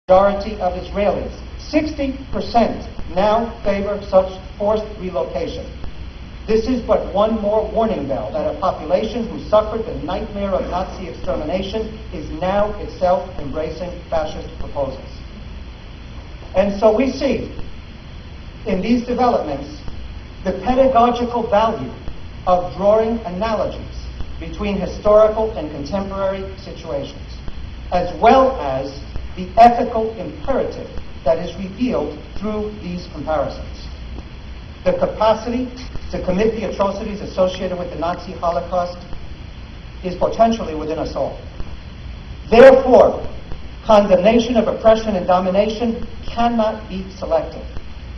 majority of Israelis. 60% now favor such forced relocation. This is but one more warning bell that a population who suffered the nightmare of Nazi extermination is now itself embracing fascist proposals. And so we see in these developments the pedagogical value of drawing analogies between historical and contemporary situations, as well as the ethical imperative that is revealed through these comparisons. The capacity to commit the atrocities associated with the Nazi Holocaust is potentially within us all. Therefore, condemnation of oppression and domination cannot be selective.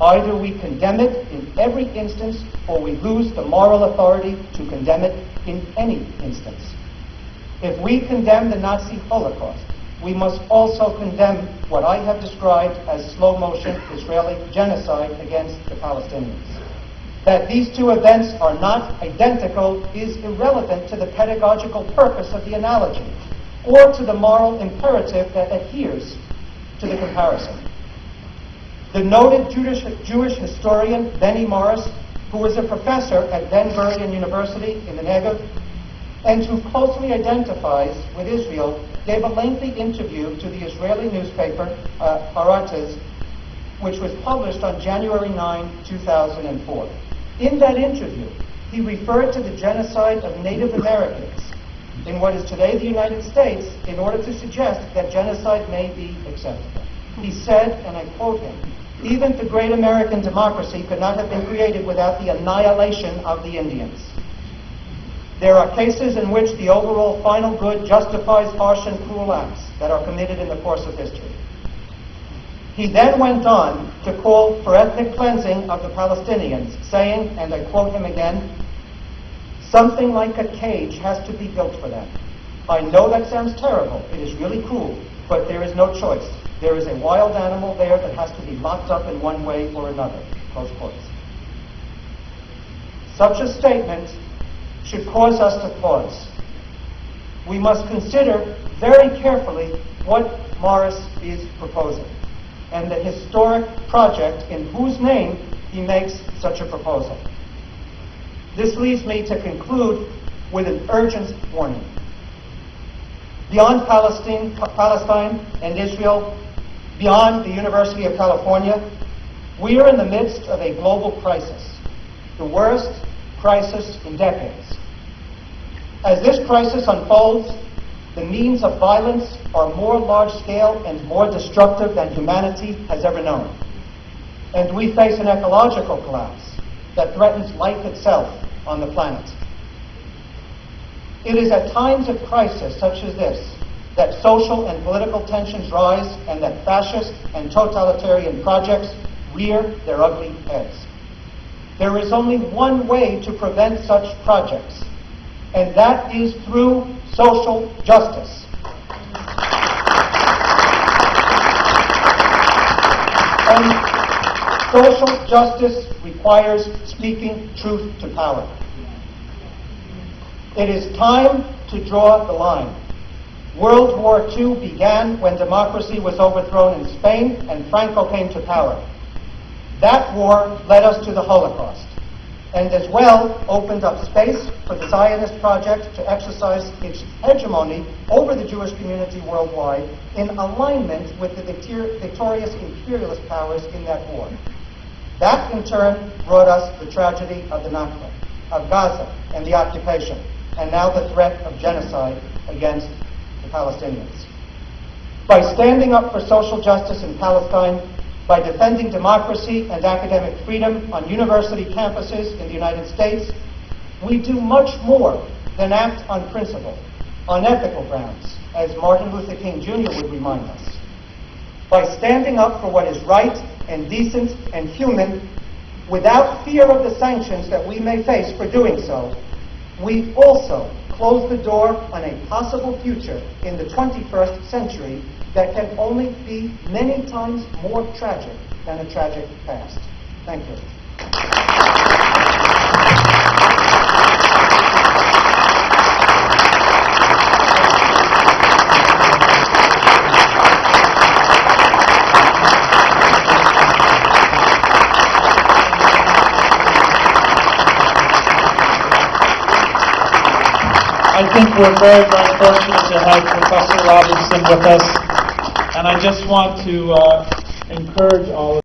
Either we condemn it in every instance, or we lose the moral authority to condemn it in any instance. If we condemn the Nazi Holocaust, we must also condemn what I have described as slow-motion Israeli genocide against the Palestinians. That these two events are not identical is irrelevant to the pedagogical purpose of the analogy, or to the moral imperative that adheres to the comparison. The noted Jewish historian Benny Morris, who was a professor at Ben Gurion University in the Negev, and who closely identifies with Israel, gave a lengthy interview to the Israeli newspaper, Haaretz, which was published on January 9, 2004. In that interview, he referred to the genocide of Native Americans in what is today the United States in order to suggest that genocide may be acceptable. He said, and I quote him, "Even the great American democracy could not have been created without the annihilation of the Indians. There are cases in which the overall final good justifies harsh and cruel acts that are committed in the course of history." He then went on to call for ethnic cleansing of the Palestinians, saying, and I quote him again, "Something like a cage has to be built for them. I know that sounds terrible. It is really cruel, but there is no choice. There is a wild animal there that has to be locked up in one way or another." Close quotes. Such a statement should cause us to pause. We must consider very carefully what Morris is proposing and the historic project in whose name he makes such a proposal. This leads me to conclude with an urgent warning. Beyond Palestine and Israel, beyond the University of California, we are in the midst of a global crisis, the worst crisis in decades. As this crisis unfolds, the means of violence are more large-scale and more destructive than humanity has ever known. And we face an ecological collapse that threatens life itself on the planet. It is at times of crisis such as this that social and political tensions rise and that fascist and totalitarian projects rear their ugly heads. There is only one way to prevent such projects, and that is through social justice. And social justice requires speaking truth to power. It is time to draw the line. World War II began when democracy was overthrown in Spain and Franco came to power. That war led us to the Holocaust, and as well opened up space for the Zionist project to exercise its hegemony over the Jewish community worldwide in alignment with the victorious imperialist powers in that war. That, in turn, brought us the tragedy of the Nakba, of Gaza and the occupation, and now the threat of genocide against the Palestinians. By standing up for social justice in Palestine, by defending democracy and academic freedom on university campuses in the United States, we do much more than act on principle, on ethical grounds, as Martin Luther King Jr. would remind us. By standing up for what is right and decent and human, without fear of the sanctions that we may face for doing so, we also close the door on a possible future in the 21st century that can only be many times more tragic than a tragic past. Thank you. I think we're very, very fortunate to have Professor Robinson with us, and I just want to encourage all of